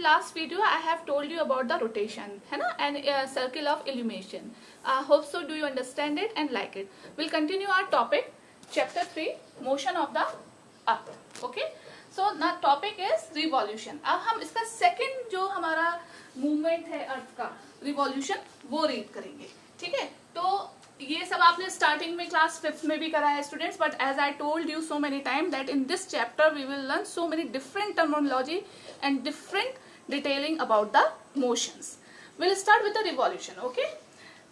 last video I have told you about the rotation, है ना, and circle of illumination. I hope so. Do you understand it and like it? We'll continue our topic, chapter 3, motion of the earth. Okay. So now topic is revolution. अब हम इसका second जो हमारा movement है अर्थ का revolution वो read करेंगे. ठीक है. तो ये सब आपने स्टार्टिंग में क्लास 5th में भी करा है students, but as I told you so many time that in this chapter we will learn so many different terminology and different detailing about the motions. Will start with the revolution. Okay.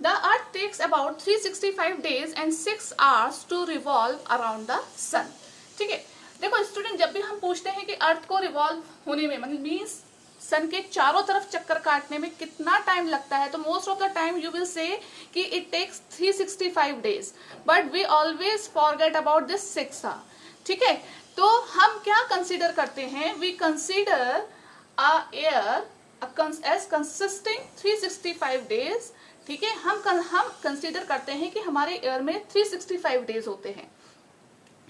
The earth takes about 365 days and 6 hours to revolve around the sun. ठीक है. देखो student, जब भी हम पूछते हैं कि अर्थ को रिवॉल्व होने में मतलब मीन्स सन के चारों तरफ चक्कर काटने में कितना टाइम लगता है, तो most of the time you will say कि it takes 365 days, but we always forget about this 6 hours. ठीक है. तो हम क्या कंसीडर करते हैं? We consider a year as consisting 365 days. ठीक है. हम कंसीडर करते हैं कि हमारे ईयर में 365 days होते हैं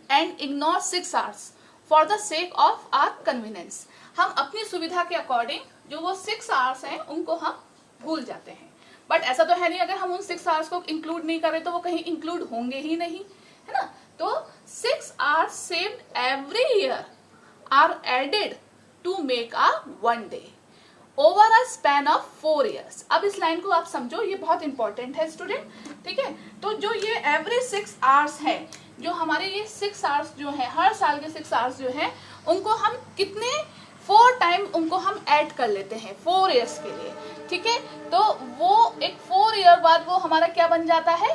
and ignore 6 hours for the sake of our convenience. हम अपनी सुविधा के अकॉर्डिंग जो वो 6 hours हैं उनको हम भूल जाते हैं, बट ऐसा तो है नहीं, अगर हम उन 6 hours को इंक्लूड नहीं करें तो वो कहीं इंक्लूड होंगे ही नहीं, है ना. तो 6 hours saved every year are added to make a one day over a span of 4 years. अब इस लाइन को आप समझो, ये बहुत इंपॉर्टेंट है स्टूडेंट. ठीक है. तो जो ये एवरी 6 hours है, जो हमारे ये 6 hours जो है, हर साल के 6 hours जो है, उनको हम कितने 4 टाइम उनको हम ऐड कर लेते हैं 4 years के लिए. ठीक है. तो वो एक 4 year बाद वो हमारा क्या बन जाता है?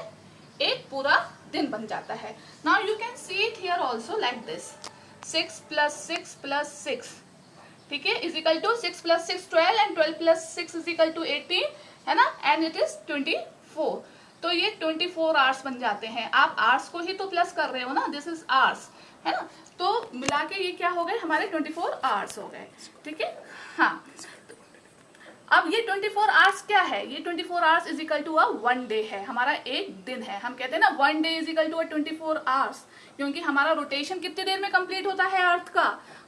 एक पूरा दिन बन जाता है. Now you can see it here also like this. 6 + 6 + 6, ठीक है, is equal to 6 + 6 12 and 12 + 6 is equal to 18, है ना, एंड इट इज 24. तो ये 24 hours बन जाते हैं. आप आवर्स को ही तो प्लस कर रहे हो ना, दिस इज आवर्स, है ना. तो मिला के ये क्या हो गए? हमारे 24 hours हो गए. ठीक है. हाँ. अब ये 24 hours क्या है? ये 24 hours is equal to 1 day है. हमारा एक दिन है. हम कहते हैं ना 1 day is equal to 24 hours, क्योंकि हमारा रोटेशन कितनी देर में कंप्लीट होता है?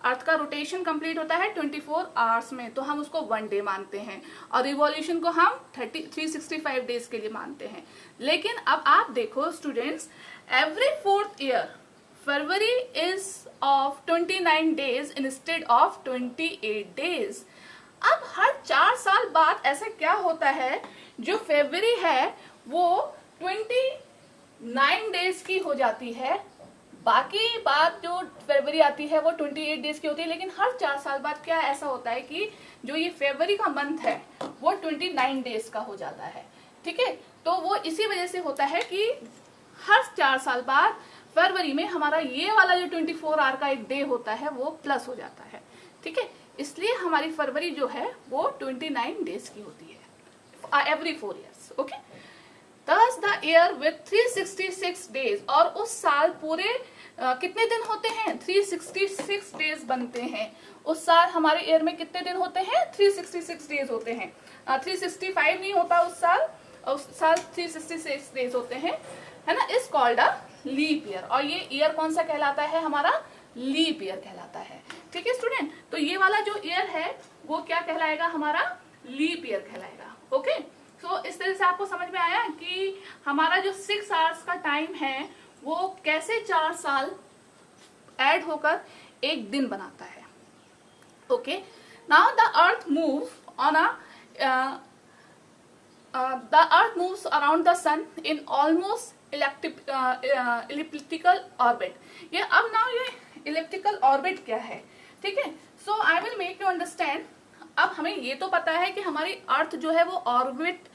अर्थ का रोटेशन कंप्लीट होता है 24 hours में, तो हम उसको 1 day मानते हैं, और रिवॉल्यूशन को हम 365 days के लिए मानते हैं. लेकिन अब आप देखो students, every 4th year February is of 29 days instead of 28 days. अब हर 4 साल बाद ऐसा क्या होता है, जो फरवरी है वो 29 days की हो जाती है, बाकी बात जो फरवरी आती है वो 28 days की होती है. लेकिन हर 4 साल बाद क्या ऐसा होता है कि जो ये फरवरी का मंथ है वो 29 days का हो जाता है. ठीक है. तो वो इसी वजह से होता है कि हर 4 साल बाद फरवरी में हमारा ये वाला जो 24 hour का एक डे होता है वो प्लस हो जाता है. ठीक है. इसलिए हमारी फरवरी जो है वो 29 days की होती है every 4 years. Okay. Thus the year with 366 days, और उस साल पूरे कितने दिन होते हैं? 366 days बनते हैं. उस साल हमारे ईयर में कितने दिन होते हैं? 366 days होते हैं. 365 नहीं होता उस साल 366 days होते हैं, है ना. Is called a leap year, और ये ईयर कौन सा कहलाता है? हमारा लीप ईयर कहलाता है. ठीक है स्टूडेंट. तो ये वाला जो ईयर है वो क्या कहलाएगा? हमारा लीप ईयर कहलाएगा. ओके. तो इस तरह से आपको समझ में आया कि हमारा जो 6 hours का टाइम है वो कैसे 4 साल ऐड होकर एक दिन बनाता है. Okay. Now the earth moves around the sun in almost elliptical orbit. ये अब नाउ ये elliptical orbit क्या है? ठीक है. So I will make you understand. अब हमें ये तो पता है कि हमारी अर्थ जो है वो ऑर्बिट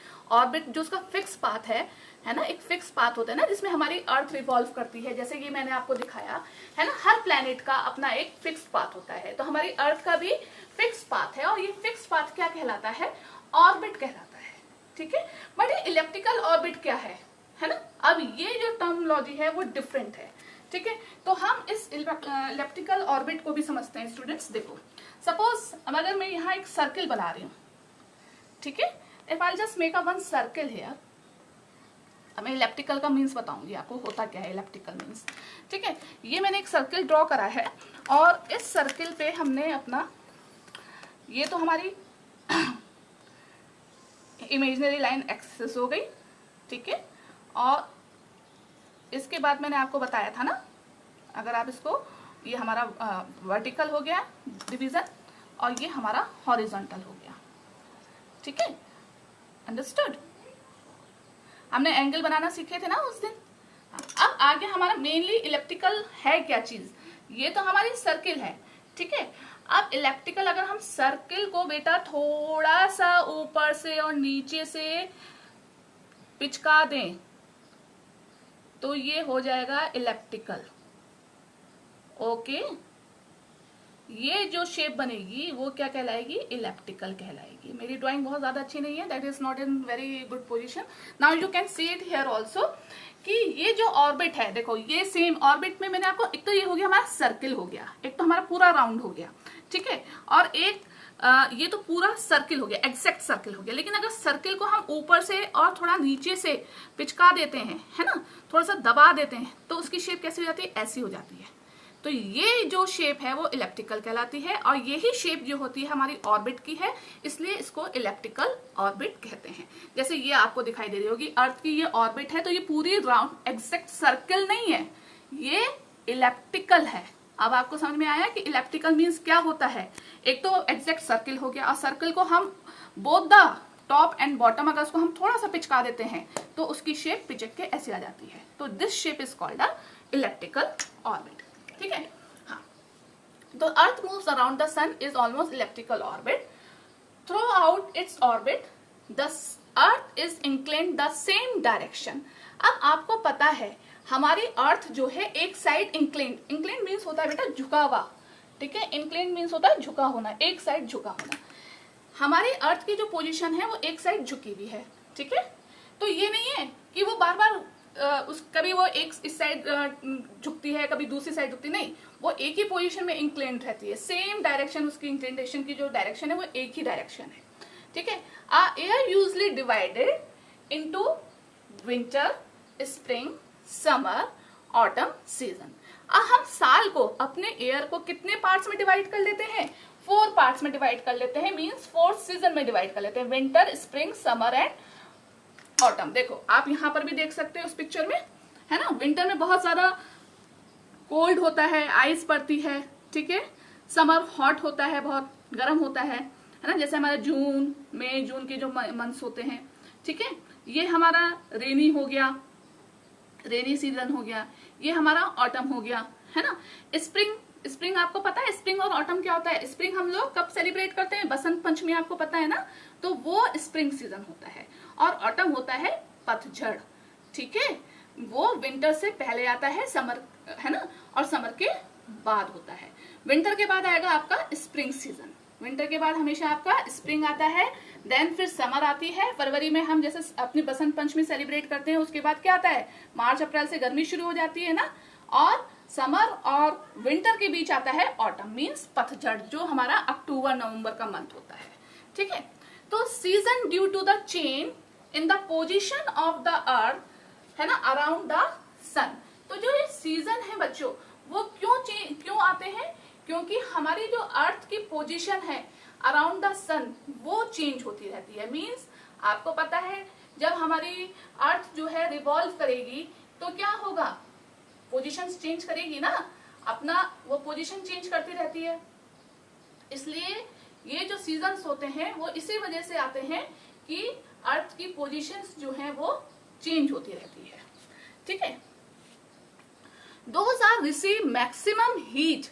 जो उसका फिक्स पाथ है ना, एक फिक्स पाथ होता है ना जिसमें हमारी अर्थ रिवॉल्व करती है. जैसे कि मैंने आपको दिखाया है ना, हर प्लेनेट का अपना एक फिक्स पाथ होता है. तो हमारी अर्थ का भी फिक्स पाथ है, और ये फिक्स पाथ क्या कहलाता है? ऑर्बिट कहलाता है. ठीक है. बट ये इलेप्टिकल ऑर्बिट क्या है ना. अब ये जो टर्मिनोलॉजी है वो डिफरेंट है. ठीक है. तो हम इस इलेप्टिकल ऑर्बिट को भी समझते हैं स्टूडेंट्स. देखो सपोज अगर मैं यहाँ एक सर्किल बना रही हूँ, ठीक है, if I just make a one circle here. अब मैं इलेप्टिकल का मीन्स बताऊंगी आपको होता क्या है इलेप्टिकल मीन्स. ठीक है. ये मैंने एक सर्किल ड्रॉ करा है, और इस सर्किल पे हमने अपना ये तो हमारी इमेजिनरी लाइन एक्सेस हो गई, ठीक है। और इसके बाद मैंने आपको बताया था ना, अगर आप इसको, ये हमारा वर्टिकल हो गया डिवीजन और ये हमारा हॉरिजॉन्टल हो गया, ठीक है, अंडरस्टूड। हमने एंगल बनाना सीखे थे ना उस दिन। अब आगे हमारा मेनली इलिप्टिकल है क्या चीज, ये तो हमारी सर्किल है, ठीक है। अब इलिप्टिकल अगर हम सर्किल को बेटा थोड़ा सा ऊपर से और नीचे से पिचका दें तो ये हो जाएगा इलिप्टिकल, ओके। ये जो शेप बनेगी वो क्या कहलाएगी, इलिप्टिकल कहलाएगी। मेरी ड्राइंग बहुत ज्यादा अच्छी नहीं है, that is not in very good position. Now you can see it here also कि ये जो ऑर्बिट है, देखो ये सेम ऑर्बिट में मैंने आपको, एक तो ये हो गया हमारा सर्किल हो गया, एक तो हमारा पूरा राउंड हो गया, ठीक है, और एक ये तो पूरा सर्किल हो गया, एग्जैक्ट सर्किल हो गया। लेकिन अगर सर्किल को हम ऊपर से और थोड़ा नीचे से पिचका देते हैं, है ना, थोड़ा सा दबा देते हैं, तो उसकी शेप कैसी हो जाती है, ऐसी हो जाती है। तो ये जो शेप है वो इलिप्टिकल कहलाती है, और यही शेप जो होती है हमारी ऑर्बिट की है, इसलिए इसको इलिप्टिकल ऑर्बिट कहते हैं। जैसे ये आपको दिखाई दे रही होगी अर्थ की ये ऑर्बिट है, तो ये पूरी राउंड एग्जैक्ट सर्किल नहीं है, ये इलिप्टिकल है। अब आपको समझ में आया कि इलिप्टिकल मीन्स क्या होता है। एक तो एग्जैक्ट सर्किल हो गया, और सर्किल को हम both the top and bottom अगर उसको हम थोड़ा सा पिचका देते हैं तो उसकी शेप पिचक के ऐसी आ जाती है। तो this shape is called a elliptical orbit, ठीक है। हाँ, तो earth moves around the sun is almost elliptical orbit. Throughout its orbit the earth is inclined the same direction. अब आपको पता है हमारी अर्थ जो है एक साइड इंक्लाइंड, इंक्लाइंड मीन्स होता है बेटा झुका हुआ, ठीक है, इंक्लाइंड मीन्स होता है झुका होना, एक साइड झुका होना। हमारी अर्थ की जो पोजीशन है वो एक साइड झुकी हुई है, ठीक है। तो ये नहीं है कि वो बार बार कभी वो एक इस साइड झुकती है, कभी दूसरी साइड झुकती, नहीं, वो एक ही पोजीशन में इंक्लाइंड रहती है, सेम डायरेक्शन, उसकी इंक्लिनेशन की जो डायरेक्शन है वो एक ही डायरेक्शन है, ठीक है। Air usually divided into winter, spring, summer, autumn season. हम साल को, अपने एयर को कितने पार्ट्स में डिवाइड कर लेते हैं, 4 पार्ट्स में डिवाइड कर लेते हैं, मींस 4 सीजन में डिवाइड कर लेते हैं, winter, spring, summer and autumn. देखो आप यहां पर भी देख सकते हो उस पिक्चर में, है ना। विंटर में बहुत ज्यादा कोल्ड होता है, आइस पड़ती है, ठीक है। समर हॉट होता है, बहुत गर्म होता है ना, जैसे हमारा जून, मई, जून के जो मंथ्स होते हैं, ठीक है। ये हमारा रेनी हो गया, रेनी सीजन हो गया। ये हमारा ऑटम हो गया, है ना। स्प्रिंग, स्प्रिंग आपको पता है स्प्रिंग और ऑटम क्या होता है। स्प्रिंग हम लोग कब सेलिब्रेट करते हैं, बसंत पंचमी, आपको पता है ना, तो वो स्प्रिंग सीजन होता है। और ऑटम होता है पतझड़, ठीक है, वो विंटर से पहले आता है, समर, है ना, और समर के बाद होता है। विंटर के बाद आएगा आपका स्प्रिंग सीजन, विंटर के बाद हमेशा आपका स्प्रिंग आता है, देन फिर समर आती है। फरवरी में हम जैसे अपनी बसंत पंचमी सेलिब्रेट करते हैं, उसके बाद क्या आता है, मार्च अप्रैल से गर्मी शुरू हो जाती है ना, और समर और विंटर के बीच आता है ऑटम, मींस पतझड़, जो हमारा अक्टूबर नवंबर का मंथ होता है, ठीक है। तो season due to the change in the position of the earth, है ना, अराउंड द सन। तो जो ये सीजन है बच्चों, वो क्यों आते हैं, क्योंकि हमारी जो अर्थ की पोजीशन है अराउंड द सन वो चेंज होती रहती है। मींस आपको पता है जब हमारी अर्थ जो है रिवॉल्व करेगी तो क्या होगा, पोजीशन चेंज करेगी ना, अपना वो पोजीशन चेंज करती रहती है। इसलिए ये जो सीजन्स होते हैं वो इसी वजह से आते हैं कि अर्थ की पोजीशंस जो है वो चेंज होती रहती है, ठीक है। Those are receive maximum heat,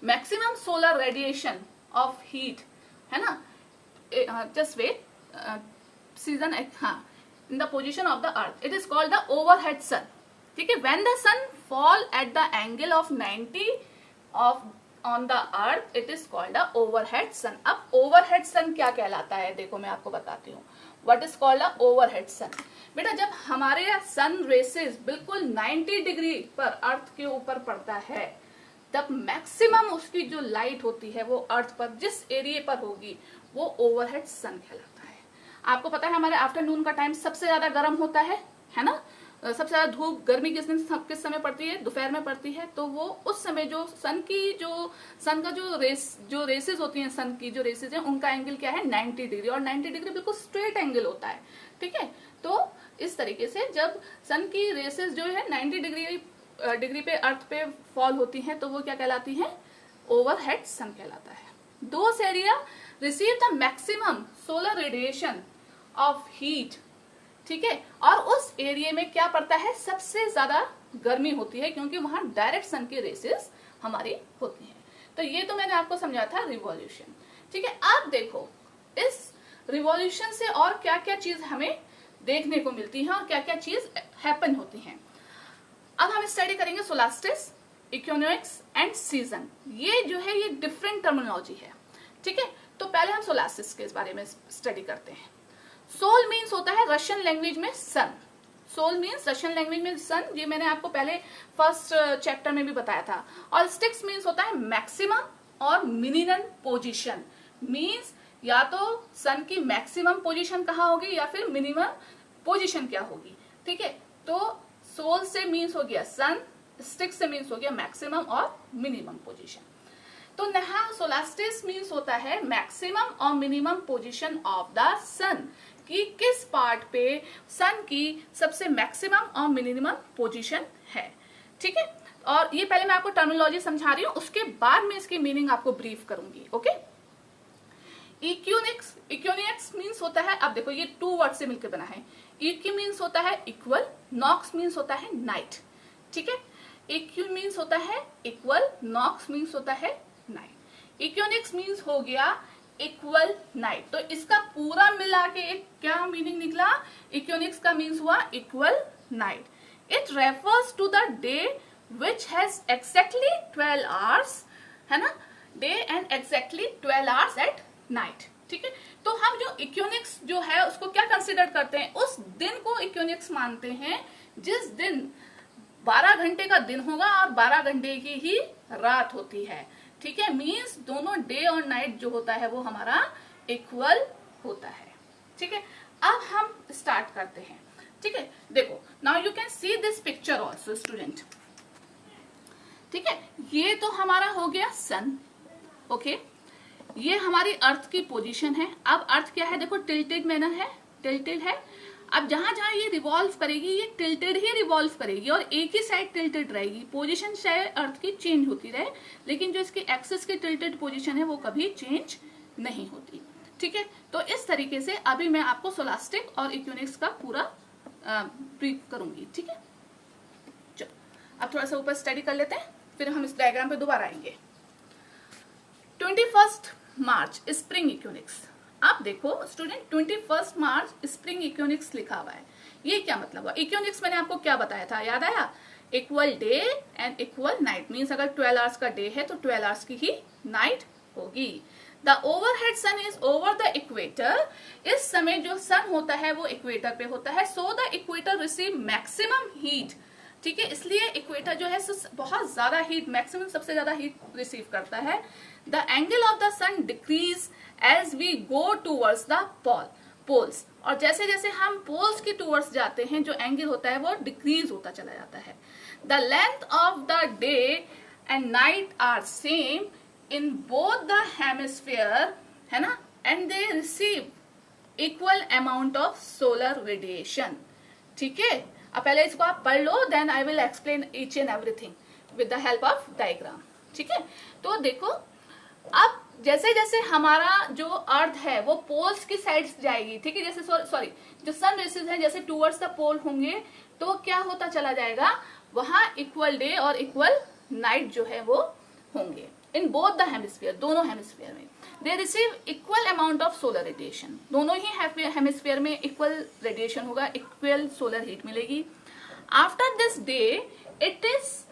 maximum solar radiation of heat, है ना। Just wait, season, हाँ, in the position of the earth, it is called the overhead sun, ठीक है। When the sun fall at the angle of 90 of on the earth, it is called the overhead sun. अब overhead sun क्या कहलाता है, देखो मैं आपको बताती हूँ। What is called a overhead sun? बेटा जब हमारे सन रेसेस बिल्कुल 90 डिग्री पर अर्थ के ऊपर पड़ता है, तब मैक्सिमम उसकी जो लाइट होती है वो अर्थ पर जिस एरिया पर होगी वो ओवरहेड सन कहलाता है। आपको पता है हमारे आफ्टरनून का टाइम सबसे ज्यादा गर्म होता है ना, सबसे ज्यादा धूप गर्मी किस समय पड़ती है, दोपहर में पड़ती है। तो वो उस समय जो सन का जो रेसेस होती हैं, सन की जो रेसेस हैं उनका एंगल क्या है 90 डिग्री, और 90 डिग्री बिल्कुल स्ट्रेट एंगल होता है। ठीक है, तो इस तरीके से जब सन की रेसेस जो है 90 डिग्री पे अर्थ पे फॉल होती हैं तो वो क्या कहलाती हैं, ओवरहेड सन कहलाता है। Those area receive the maximum solar radiation of heat. ठीक है, और उस एरिया में क्या पड़ता है, सबसे ज्यादा गर्मी होती है, क्योंकि वहां डायरेक्ट सन की रेसेस हमारी होती हैं। तो ये तो मैंने आपको समझाया था रिवॉल्यूशन। ठीक है, अब देखो इस रिवॉल्यूशन से और क्या क्या चीज हमें देखने को मिलती है और क्या क्या चीज हैपन होती हैं। अब हम स्टडी करेंगे सोलास्टिस, इक्विनोक्स एंड सीजन। ये जो है ये डिफरेंट टर्मिनोलॉजी है। ठीक है, तो पहले हम सोलास्टिस के बारे में स्टडी करते हैं। सोल मीन्स होता है रशियन लैंग्वेज में सन। सोल मीन्स रशियन लैंग्वेज में सन, ये मैंने आपको पहले फर्स्ट चैप्टर में भी बताया था। और स्टिक्स मीन्स होता है मैक्सिमम और मिनिमम पोजीशन। मीन्स या तो सन की मैक्सिमम पोजीशन कहाँ होगी या फिर मिनिमम पोजीशन क्या होगी। ठीक है, तो सोल से मीन्स हो गया सन, स्टिक्स से मीन्स हो गया मैक्सिमम और मिनिमम पोजीशन। तो यहाँ सोलास्टिस मीन्स होता है मैक्सिमम और मिनिमम पोजीशन ऑफ द सन, कि किस पार्ट पे सन की सबसे मैक्सिमम और मिनिमम पोजीशन है। ठीक है, और ये पहले मैं आपको टर्मिनोलॉजी समझा रही हूँ, उसके बाद में इसकी मीनिंग आपको ब्रीफ करूंगी। ओके, इक्विनोक्स मीन्स होता है, अब देखो ये 2 वर्ड से मिलकर बना है। इक्वी मीन्स होता है इक्वल, नॉक्स मीन्स होता है नाइट। ठीक है, इक्वी मीन्स होता है इक्वल, नॉक्स मीन्स होता है नाइट। इक्विनोक्स मीन्स हो गया इक्वल नाइट। तो इसका पूरा मिला के एक क्या मीनिंग निकला, इक्विनोक्स का मीन्स हुआ equal night. It refers to the day which has exactly 12 hours, है ना, day and exactly 12 hours at night. ठीक है, तो हम जो इक्विनोक्स जो है उसको क्या कंसिडर करते हैं, उस दिन को इक्विनोक्स मानते हैं जिस दिन 12 घंटे का दिन होगा और 12 घंटे की ही रात होती है। ठीक है, मीन्स दोनों डे और नाइट जो होता है वो हमारा इक्वल होता है। ठीक है, अब हम स्टार्ट करते हैं। ठीक है, देखो now you can see this picture also student. ठीक है, ये तो हमारा हो गया सन। ओके, ये हमारी अर्थ की पोजीशन है। अब अर्थ क्या है, देखो टिल्टेड मैनर है, टिल्टेड है। अब जहां जहां ये रिवॉल्व करेगी ये टिल्टेड ही रिवॉल्व करेगी और एक ही साइड टिल्टेड रहेगी। पोजीशन चाहे अर्थ की चेंज होती रहे, लेकिन जो इसकी एक्सिस की टिल्टेड पोजीशन है वो कभी चेंज नहीं होती। ठीक है, तो इस तरीके से अभी मैं आपको सोलास्टिक और इक्विनोक्स का पूरा ब्रीफ करूंगी। ठीक है, चलो अब थोड़ा सा ऊपर स्टडी कर लेते हैं, फिर हम इस डायग्राम पे दोबारा आएंगे। 21 मार्च स्प्रिंग इक्विनोक्स। आप देखो स्टूडेंट 21 मार्च स्प्रिंग इक्विनोक्स लिखा हुआ है, ये क्या मतलब हुआ। इक्विनोक्स मैंने आपको क्या बताया था, याद आया, equal day and equal night. Means अगर 12 आवर्स का डे है तो 12 आवर्स की ही नाइट होगी। The overhead sun is over the equator. इस समय जो सन होता है वो इक्वेटर पे होता है। So the equator receive maximum heat. ठीक है, इसलिए इक्वेटर जो है बहुत ज्यादा हीट, मैक्सिमम सबसे ज्यादा हीट रिसीव करता है। The angle of the sun decrease as we go towards the poles. और जैसे जैसे हम पोल्स की टूवर्ड्स जाते हैं जो एंगल होता है वो डिक्रीज होता चला जाता है। The length of the day and night are same in both the hemisphere, है ना, and they receive equal amount of solar radiation. ठीक है, अब पहले इसको आप पढ़ लो, then I will explain each and everything with the help of diagram. ठीक है, तो देखो अब जैसे जैसे हमारा जो अर्थ है वो पोल्स की साइड जाएगी। ठीक है, जैसे सॉरी जो सन रेसेस है जैसे टूवर्ड्स द पोल होंगे तो क्या होता चला जाएगा, वहां इक्वल डे और इक्वल नाइट जो है वो होंगे इन बोथ द हेमिस्फीयर, दोनों हेमिस्फीयर में। They receive equal amount of solar radiation. दोनों ही हेमिस्फीयर में इक्वल रेडिएशन होगा, इक्वल सोलर हीट मिलेगी। After this day it is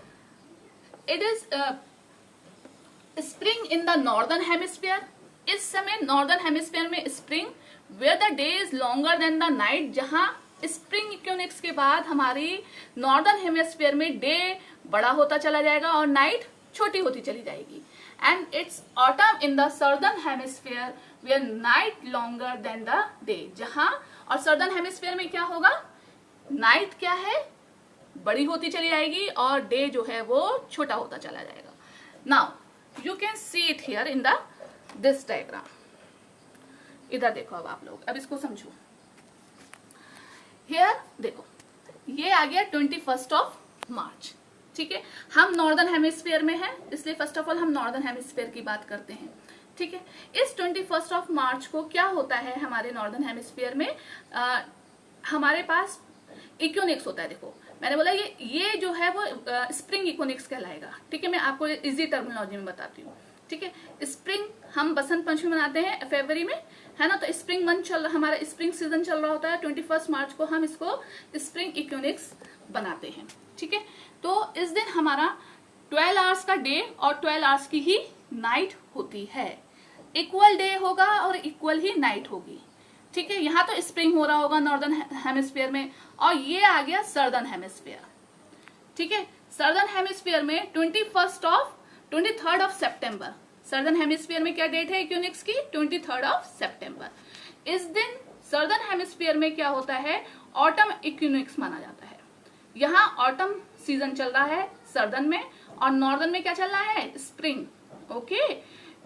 spring in the northern hemisphere. इस समय नॉर्दर्न हेमिस्फीयर में spring, where the day is longer than the night. जहां spring equinox के बाद हमारी नॉर्दर्न हेमिस्फीयर में डे बड़ा होता चला जाएगा और नाइट छोटी होती चली जाएगी। And it's autumn in the southern hemisphere where night longer than the day. जहां और सर्दर्न हेमिस्फीयर में क्या होगा, नाइट क्या है बड़ी होती चली जाएगी और डे जो है वो छोटा होता चला जाएगा। Now you can see it here in the this diagram. इधर देखो अब आप लोग, अब इसको समझो। हियर देखो, ये आ गया 21 मार्च, ठीक है। हम नॉर्दर्न हेमिस्फीयर में हैं, इसलिए फर्स्ट ऑफ ऑल हम नॉर्दर्न हेमिस्फीयर की बात करते हैं, ठीक है। इस 21 मार्च को क्या होता है हमारे नॉर्दर्न हेमिस्फीयर में, हमारे पास इक्विनोक्स होता है। देखो मैंने बोला ये जो है वो स्प्रिंग इक्विनोक्स कहलाएगा, ठीक है। मैं आपको इजी टर्मिनोलॉजी में बताती हूँ, ठीक है। स्प्रिंग हम बसंत पंचमी मनाते हैं फरवरी में, है ना। तो स्प्रिंग मंथ हमारा स्प्रिंग सीजन चल रहा होता है। 21 मार्च को हम इसको स्प्रिंग इक्विनोक्स बनाते हैं, ठीक है। तो इस दिन हमारा 12 आवर्स का डे और 12 आवर्स की ही नाइट होती है। इक्वल डे होगा और इक्वल ही नाइट होगी, ठीक है। यहाँ तो स्प्रिंग हो रहा होगा नॉर्दर्न हेमिस्फीयर में, और ये आ गया सर्दर्न हेमिस्फीयर, ठीक है। सर्दर्न हेमिस्फीयर में 23 सितंबर, सर्दर्न हेमिस्फीयर में क्या डेट है इक्विनोक्स की, 23 सितंबर। इस दिन सर्दर्न हेमिस्फीयर में क्या होता है, ऑटम इक्विनोक्स माना जाता है। यहाँ ऑटम सीजन चल रहा है सर्दर्न में, और नॉर्दर्न में क्या चल रहा है, स्प्रिंग, ओके।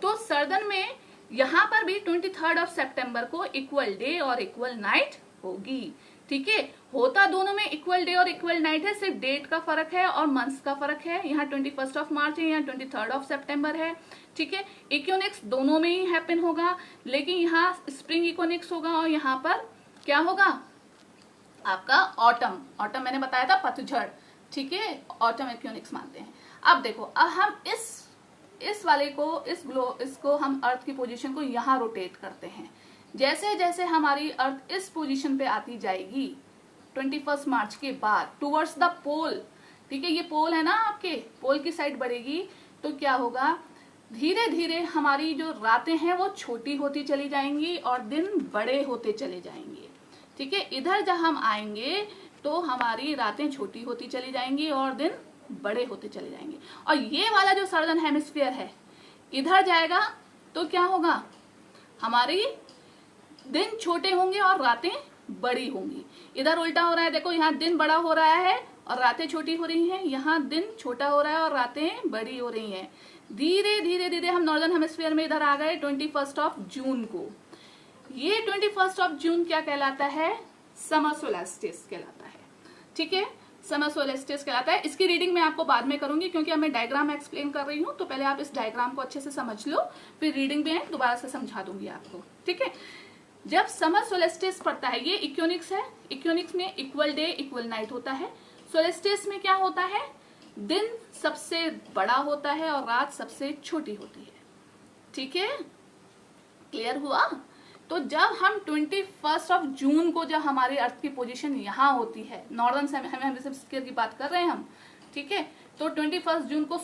तो सर्दर्न में यहाँ पर भी 23 सितंबर को इक्वल डे और इक्वल नाइट होगी, ठीक है। होता दोनों में इक्वल डे और इक्वल नाइट है, सिर्फ डेट का फर्क है और मंथ्स का फर्क है। यहाँ 21 मार्च है, यहाँ 23 सितंबर है, ठीक है। इक्विनोक्स दोनों में ही हैपन होगा, लेकिन यहाँ स्प्रिंग इक्विनोक्स होगा और यहाँ पर क्या होगा आपका ऑटम। ऑटम मैंने बताया था पतझड़, ठीक है, ऑटम इक्विनोक्स मानते हैं। अब देखो, अब हम इस वाले को, इसको हम अर्थ की पोजीशन को यहाँ रोटेट करते हैं। जैसे जैसे हमारी अर्थ इस पोजीशन पे आती जाएगी 21 मार्च के बाद टुवर्ड्स द पोल, ठीक है, ये पोल है ना, आपके पोल की साइड बढ़ेगी, तो क्या होगा, धीरे धीरे हमारी जो रातें हैं वो छोटी होती चली जाएंगी और दिन बड़े होते चले जाएंगे, ठीक है। इधर जब हम आएंगे तो हमारी रातें छोटी होती चली जाएंगी और दिन बड़े होते चले जाएंगे। और ये वाला जो सर्दर्न हेमिस्फीयर है इधर जाएगा तो क्या होगा, हमारी दिन छोटे होंगे और रातें बड़ी होंगी। इधर उल्टा हो रहा है, देखो यहाँ दिन बड़ा हो रहा है और रातें छोटी हो रही हैं, यहाँ दिन छोटा हो रहा है और रातें बड़ी हो रही हैं। धीरे धीरे धीरे हम नॉर्दर्न हेमिस्फीयर में इधर आ गए 21 जून को। ये 21 जून क्या कहलाता है, समर सोलेस्टिस कहलाता है, ठीक है, समर सोलेस्टिस कहलाता है। इसकी रीडिंग मैं आपको बाद में करूंगी, क्योंकि अब मैं डायग्राम एक्सप्लेन कर रही हूँ, तो पहले आप इस डायग्राम को अच्छे से समझ लो, फिर रीडिंग में दोबारा से समझा दूंगी आपको, ठीक है। जब समर सोलेस्टिस पड़ता है, ये इक्विनोक्स है, इक्विनोक्स में इक्वल डे इक्वल नाइट होता है। सोलेस्टिस में क्या होता है, दिन सबसे बड़ा होता है और रात सबसे छोटी होती है, ठीक है, क्लियर हुआ। तो जब हम 21 जून को, जब हमारी अर्थ की पोजीशन यहाँ होती है, नॉर्दर्न हेमिस्फीयर की बात कर रहे हैं हम, ठीक है, तो 21 जून को,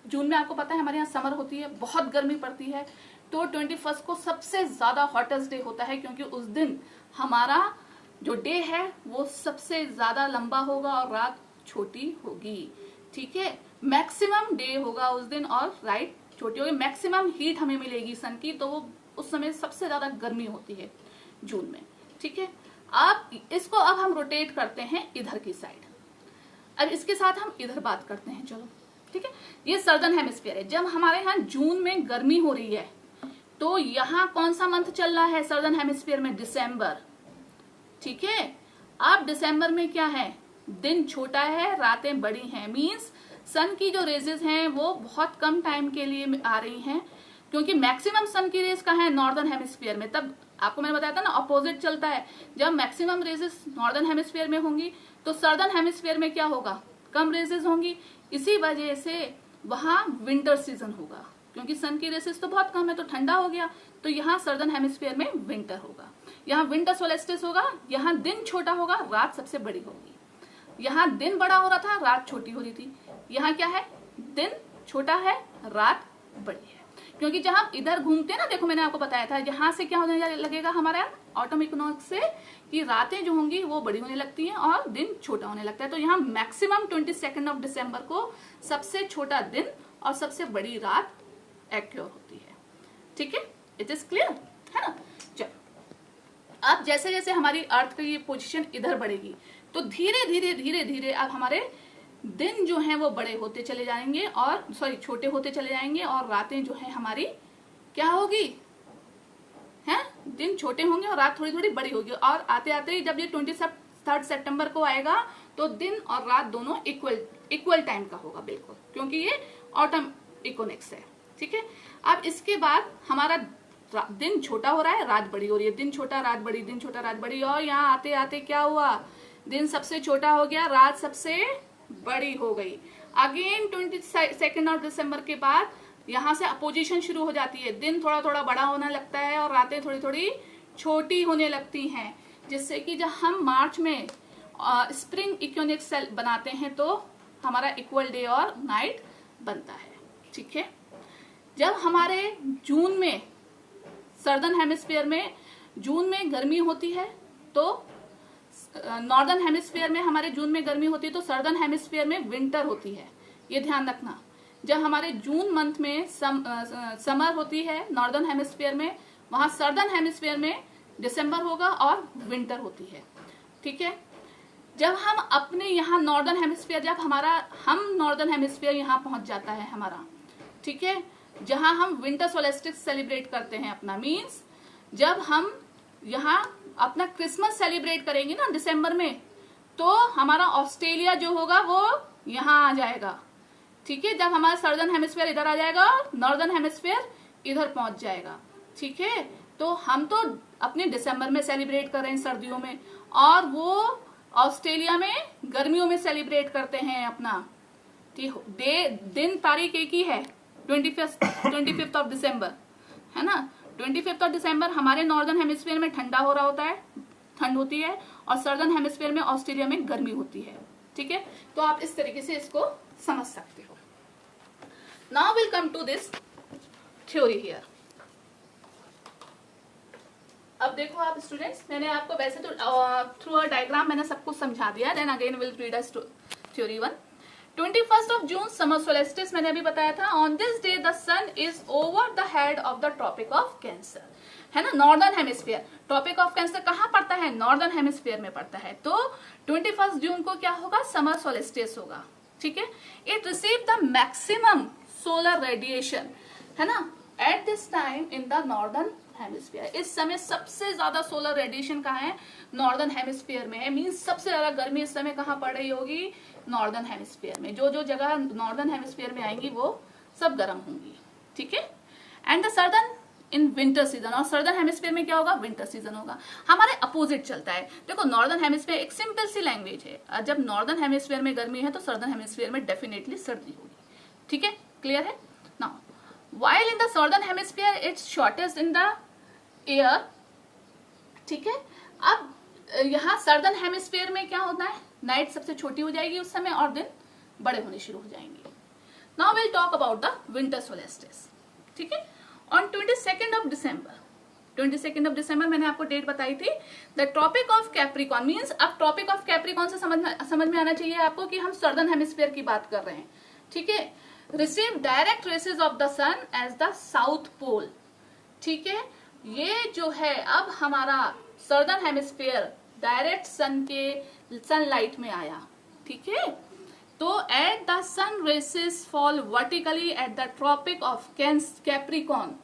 जून में आपको पता है हमारे यहाँ समर होती है, बहुत गर्मी पड़ती है, तो 21 को सबसे ज्यादा हॉटेस्ट डे होता है, क्योंकि उस दिन हमारा जो डे है वो सबसे ज्यादा लंबा होगा और रात छोटी होगी, ठीक है। मैक्सिमम डे होगा उस दिन और रात छोटी होगी, मैक्सिमम हीट हमें मिलेगी सन की, तो वो उस समय सबसे ज्यादा गर्मी होती है जून में, ठीक है। अब इसको अब हम रोटेट करते हैं इधर की साइड। अब इसके साथ हम इधर बात करते हैं, चलो, ठीक है। ये सर्दर्न हेमिस्फीयर है। जब हमारे यहाँ जून में गर्मी हो रही है, तो यहाँ कौन सा मंथ चल रहा है सर्दर्न हेमिस्फीयर में, दिसंबर, ठीक है। अब दिसंबर में क्या है, दिन छोटा है, रातें बड़ी हैं, मींस सन की जो रेजेस हैं वो बहुत कम टाइम के लिए आ रही हैं, क्योंकि मैक्सिमम सन की रेज कहाँ है, नॉर्दर्न हेमिस्फीयर में। तब आपको मैंने बताया था ना, अपोजिट चलता है, जब मैक्सिमम रेजेस नॉर्दर्न हेमिस्फीयर में होंगी तो सर्दर्न हेमिस्फीयर में क्या होगा, कम रेजेस होंगी। इसी वजह से वहां विंटर सीजन होगा, क्योंकि सन की रेसेस तो बहुत कम है, तो ठंडा हो गया, तो यहाँ सर्दर्न हेमिस्फीयर में विंटर होगा, यहाँ विंटर सोलेस्टिस होगा, यहाँ दिन छोटा होगा, रात सबसे बड़ी होगी। यहाँ दिन बड़ा हो रहा था, रात छोटी हो रही थी, यहाँ क्या है, दिन छोटा है, रात बड़ी है। क्योंकि जब हम इधर घूमते हैं ना, देखो मैंने आपको बताया था, यहाँ से क्या होने लगेगा हमारा ऑटम इक्विनोक्स से, कि रातें जो होंगी वो बड़ी होने लगती हैं और दिन छोटा होने लगता है। तो यहाँ मैक्सिमम 22 दिसंबर को सबसे छोटा दिन और सबसे बड़ी रात एक्योर होती है, ठीक है, इट इज क्लियर, है ना। चलो, अब जैसे जैसे हमारी अर्थ की ये पोजीशन इधर बढ़ेगी, तो धीरे धीरे धीरे धीरे अब हमारे दिन जो हैं वो बड़े होते चले जाएंगे और छोटे होते चले जाएंगे और रातें जो है हमारी क्या होगी, हैं, दिन छोटे होंगे और रात थोड़ी थोड़ी बड़ी होगी। और आते आते ही जब ये 23 सितंबर को आएगा तो दिन और रात दोनों इक्वल टाइम का होगा बिल्कुल, क्योंकि ये ऑटम इक्विनॉक्स है। ठीक है, अब इसके बाद हमारा दिन छोटा हो रहा है, रात बड़ी हो रही है, दिन छोटा रात बड़ी, दिन छोटा रात बड़ी, और यहाँ आते आते क्या हुआ, दिन सबसे छोटा हो गया, रात सबसे बड़ी हो गई। अगेन 22 ऑफ दिसंबर के बाद यहाँ से अपोजिशन शुरू हो जाती है, दिन थोड़ा थोड़ा बड़ा होने लगता है और रातें थोड़ी थोड़ी छोटी होने लगती हैं, जिससे कि जब हम मार्च में स्प्रिंग इक्विनॉक्स बनाते हैं तो हमारा इक्वल डे और नाइट बनता है। ठीक है, जब हमारे जून में सर्दर्न हेमिस्फीयर में जून में गर्मी होती है तो नॉर्दर्न हेमिस्फीयर में हमारे जून में गर्मी होती है तो सर्दर्न हेमिस्फीयर में विंटर होती है, ये ध्यान रखना। जब हमारे जून मंथ में समर होती है नॉर्दर्न हेमिस्फीयर में, वहां सर्दर्न हेमिस्फीयर में दिसंबर होगा और विंटर होती है। ठीक है, जब हम अपने यहाँ नॉर्दर्न हेमिस्फीयर, जब हम नॉर्दर्न हेमिस्फीयर यहाँ पहुंच जाता है हमारा, ठीक है, जहां हम विंटर सोलेस्टिस सेलिब्रेट करते हैं अपना, मीन्स जब हम यहाँ अपना क्रिसमस सेलिब्रेट करेंगे ना दिसंबर में, तो हमारा ऑस्ट्रेलिया जो होगा वो यहाँ आ जाएगा। ठीक है, जब हमारा सर्दर्न हेमिस्फीयर इधर आ जाएगा और नॉर्दर्न हेमिस्फीयर इधर पहुंच जाएगा। ठीक है, तो हम तो अपने दिसंबर में सेलिब्रेट कर रहे हैं सर्दियों में, और वो ऑस्ट्रेलिया में गर्मियों में सेलिब्रेट करते हैं अपना। ठीक, दिन तारीख एक ही है, 25 ऑफ दिसंबर, है ना। 25 ऑफ दिसंबर हमारे नॉर्दर्न हेमिस्फीयर में ठंडा हो रहा होता है, ठंड होती है, और सर्दर्न हेमिस्फीयर में ऑस्ट्रेलिया में गर्मी होती है। ठीक है, तो आप इस तरीके से इसको समझ सकते हो। Now will come to this theory here. अब देखो आप स्टूडेंट्स, मैंने आपको वैसे तो थ्रू अ डायग्राम मैंने सब कुछ समझा दिया, then again will read theory 1। 21 of June summer solstice मैंने अभी बताया था। On this day the sun is over the head of the tropic of cancer, है ना, northern hemisphere. Tropic of cancer कहाँ पड़ता है, नॉर्दर्न हेमिस्फीयर में पड़ता है। तो 21 जून को क्या होगा, समर सोलेस्टिस होगा। ठीक है, it receive the maximum solar radiation, है ना, at this time in the northern hemisphere. इस समय सबसे ज्यादा सोलर रेडिएशन कहाँ है, नॉर्दर्न हेमिस्फीयर में है। मींस सबसे ज्यादा गर्मी इस समय कहाँ पड़ रही होगी, नॉर्दर्न हेमिस्फीयर में। जो जो जगह नॉर्दर्न हेमिस्फीयर में आएंगी वो सब गर्म होंगी। ठीक है, and the southern in winter season, और सर्दर्न हेमिस्फीयर में क्या होगा, विंटर सीजन होगा। हमारे अपोजिट चलता है। देखो नॉर्दर्न हेमिस्फीयर एक सिंपल सी लैंग्वेज है, जब नॉर्दर्न हेमिस्फीयर में गर्मी है तो सर्दर्न हेमिस्फीयर में डेफिनेटली सर्दी होगी। ठीक है, क्लियर है। Now while in the southern hemisphere it's shortest in the air। ठीक है, अब यहाँ सर्दर्न हेमिस्फीयर में क्या होता है, नाइट सबसे छोटी हो जाएगी उस समय और दिन बड़े होने शुरू हो जाएंगे। Now will talk about the winter solstice. ठीक है, on 22 of December, 22 of December मैंने आपको डेट बताई थी। The tropic of Capricorn, means अब ट्रॉपिक ऑफ कैप्रिकॉन से समझ में आना चाहिए आपको कि हम सर्दर्न हेमिस्फीयर की बात कर रहे हैं। ठीक है, receive direct rays of the sun as the south pole. ठीक है, ये जो है अब हमारा सर्दर्न हेमिस्फीयर डायरेक्ट सनलाइट में आया। ठीक है, तो at the sun rays fall vertically at the tropic of Capricorn.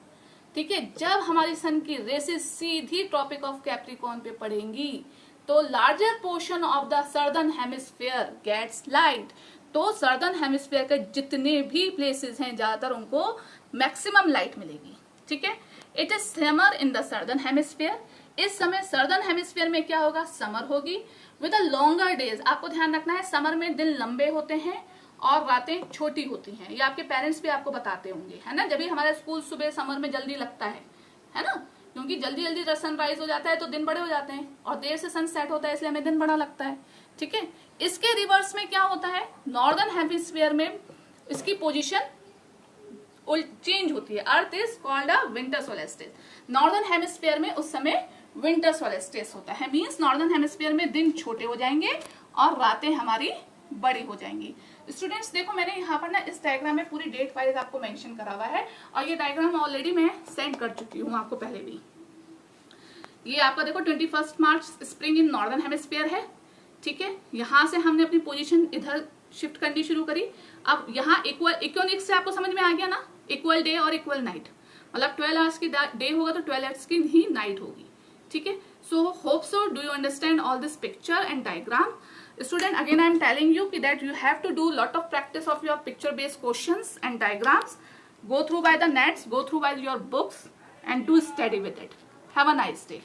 ठीक है, जब हमारी सन की रेसेस सीधी ट्रॉपिक ऑफ कैप्रिकॉन पे पड़ेंगी तो larger portion of the southern hemisphere gets light. तो सर्दर्न हेमिस्फीयर के जितने भी प्लेसेस हैं ज्यादातर उनको मैक्सिमम लाइट मिलेगी। ठीक है, it is summer in the southern hemisphere. इस समय सर्दर्न हेमिस्फीयर में क्या होगा, समर होगी विद अ लॉन्गर डेज। आपको ध्यान रखना है, समर में दिन लंबे होते हैं और रातें छोटी होती हैं। ये आपके पेरेंट्स भी आपको बताते होंगे, है ना, जब भी हमारा स्कूल सुबह समर में जल्दी लगता है ना, क्योंकि जल्दी जल्दी सनराइज हो जाता है तो दिन बड़े हो जाते हैं, और देर से सन सेट होता है इसलिए हमें दिन बड़ा लगता है। ठीक है, इसके रिवर्स में क्या होता है, नॉर्दर्न हेमिस्फीयर में इसकी पोजीशन चेंज होती है। Earth is called a winter solstice. Northern hemisphere में उस समय विंटर सोलेस्टिस होता है। मींस नॉर्दर्न हेमिस्फीयर में दिन छोटे हो जाएंगे और रातें हमारी बड़ी हो जाएंगी। स्टूडेंट्स देखो, मैंने यहाँ पर ना इस डायग्राम में पूरी डेट वाइज आपको मेंशन करा हुआ है, और ये डायग्राम ऑलरेडी मैं सेंड कर चुकी हूँ आपको पहले भी। ये आपका देखो 21 मार्च स्प्रिंग इन नॉर्दर्न हेमिस्फीयर है, ठीक है, यहाँ से हमने अपनी पोजीशन इधर शिफ्ट करनी शुरू करी। अब यहाँ इक्वल से आपको समझ में आ गया ना, इक्वल डे और इक्वल नाइट, मतलब 12 आवर्स की डे होगा तो 12 आवर्स की ही नाइट होगी, ठीक है। So hope so do you understand all this picture and diagram. Student, again I am telling you that you have to do lot of practice of your picture based questions and diagrams. Go through by the nets, go through by your books and do study with it. Have a nice day.